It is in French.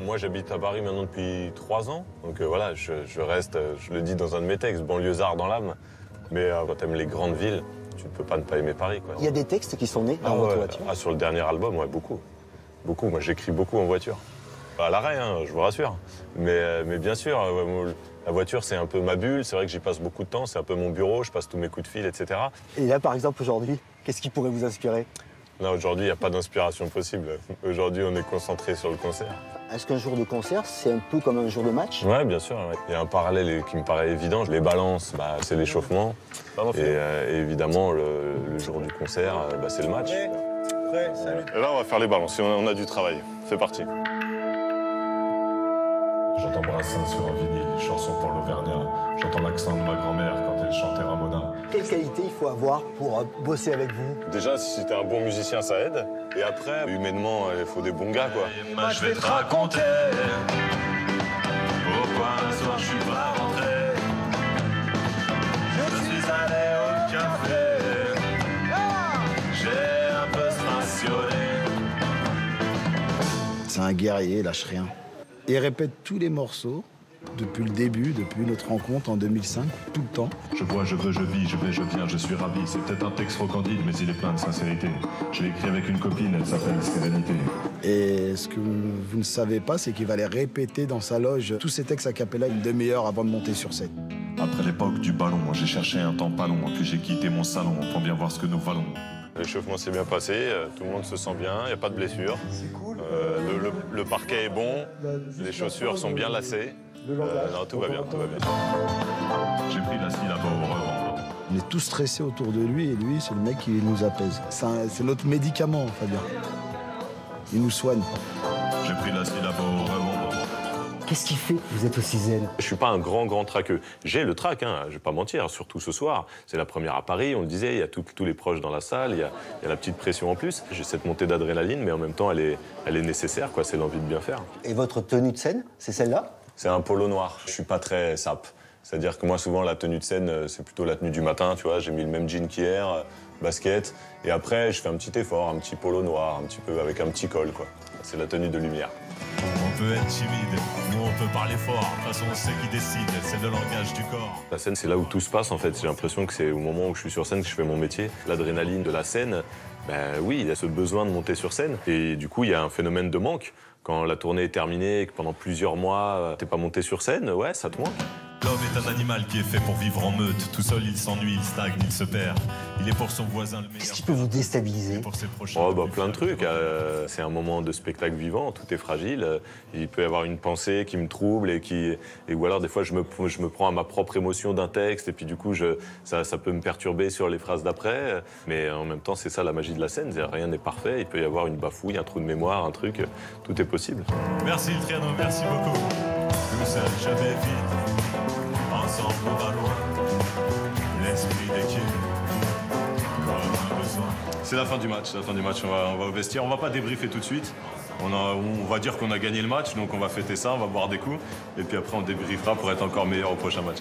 Moi, j'habite à Paris maintenant depuis 3 ans. Donc voilà, je reste, je le dis dans un de mes textes, banlieusard dans l'âme. Mais quand t'aimes les grandes villes, tu ne peux pas ne pas aimer Paris, quoi. Il y a des textes qui sont nés dans votre voiture? Ah, sur le dernier album, ouais, beaucoup. Beaucoup. Moi, j'écris beaucoup en voiture. À l'arrêt, hein, je vous rassure. Mais bien sûr, la voiture, c'est un peu ma bulle. C'est vrai que j'y passe beaucoup de temps. C'est un peu mon bureau. Je passe tous mes coups de fil, etc. Et là, par exemple, aujourd'hui, qu'est-ce qui pourrait vous inspirer? Là, aujourd'hui, il n'y a pas d'inspiration possible. Aujourd'hui, on est concentré sur le concert. Est-ce qu'un jour de concert, c'est un peu comme un jour de match? Ouais, bien sûr. Ouais. Il y a un parallèle qui me paraît évident. Les balances, c'est l'échauffement. Et évidemment, le jour du concert, c'est le match. Prêt, salut. Et là, on va faire les balances. On a du travail. C'est parti. J'entends Brassens sur un vinyle, chanson pour l'Auvergnat. J'entends l'accent de ma grand-mère quand elle chantait Ramona. Quelle qualité il faut avoir pour bosser avec vous? Déjà, si t'es un bon musicien, ça aide. Et après, humainement, il faut des bons gars, quoi. Moi, je vais te raconter pourquoi un soir je suis pas rentré. Je suis allé au café, j'ai un peu stationné. C'est un guerrier, il lâche rien. Et il répète tous les morceaux depuis le début, depuis notre rencontre en 2005, tout le temps. Je vois, je veux, je vis, je vais, je viens, je suis ravi. C'est peut-être un texte trop candide, mais il est plein de sincérité. Je l'ai écrit avec une copine, elle s'appelle Sérénité. Et ce que vous ne savez pas, c'est qu'il va les répéter dans sa loge, tous ces textes a cappella, une demi-heure avant de monter sur scène. Après l'époque du ballon, j'ai cherché un temps pas long, puis j'ai quitté mon salon pour bien voir ce que nous valons. L'échauffement s'est bien passé, tout le monde se sent bien, il n'y a pas de blessure. C'est cool. Le parquet est bon, les chaussures sont bien lacées. Non, tout va bien, tout va bien. J'ai pris la syllabe au revendre. On est tous stressés autour de lui et lui, c'est le mec qui nous apaise. C'est notre médicament, Fabien. Il nous soigne. J'ai pris la syllabe au revendre. Qu'est-ce qui fait que vous êtes aussi zen? Je suis pas un grand traqueux. J'ai le trac, hein, je vais pas mentir, surtout ce soir. C'est la première à Paris, on le disait, il y a tous les proches dans la salle, il y a la petite pression en plus. J'ai cette montée d'adrénaline, mais en même temps, elle est nécessaire, quoi. C'est l'envie de bien faire. Et votre tenue de scène, c'est celle-là? C'est un polo noir. Je suis pas très sap. C'est-à-dire que moi, souvent, la tenue de scène, c'est plutôt la tenue du matin, tu vois. J'ai mis le même jean qu'hier, basket. Et après, je fais un petit effort, un petit polo noir, un petit peu avec un petit col, quoi. C'est la tenue de lumière. On peut être timide, ou on peut parler fort. De toute façon, on sait qui décide, c'est le langage du corps. La scène, c'est là où tout se passe, en fait. J'ai l'impression que c'est au moment où je suis sur scène que je fais mon métier. L'adrénaline de la scène, oui, il y a ce besoin de monter sur scène. Et du coup, il y a un phénomène de manque. Quand la tournée est terminée et que pendant plusieurs mois, t'es pas monté sur scène, ouais, ça te manque. L'homme est un animal qui est fait pour vivre en meute. Tout seul, il s'ennuie, il stagne, il se perd. Il est pour son voisin le meilleur. Qu'est-ce qui peut vous déstabiliser? Pour ses prochains. Oh, plein de trucs. C'est un moment de spectacle vivant, tout est fragile. Il peut y avoir une pensée qui me trouble ou alors des fois je me prends à ma propre émotion d'un texte et puis du coup ça peut me perturber sur les phrases d'après. Mais en même temps, c'est ça la magie de la scène. Rien n'est parfait. Il peut y avoir une bafouille, un trou de mémoire, un truc. Tout est possible. Merci le Triano, merci beaucoup. Tout seul, je vais vite. Ensemble, on va loin. L'esprit d'équipe. C'est la fin du match, on va au vestiaire. On va pas débriefer tout de suite. On va dire qu'on a gagné le match, donc on va fêter ça, on va boire des coups. Et puis après, on débriefera pour être encore meilleur au prochain match.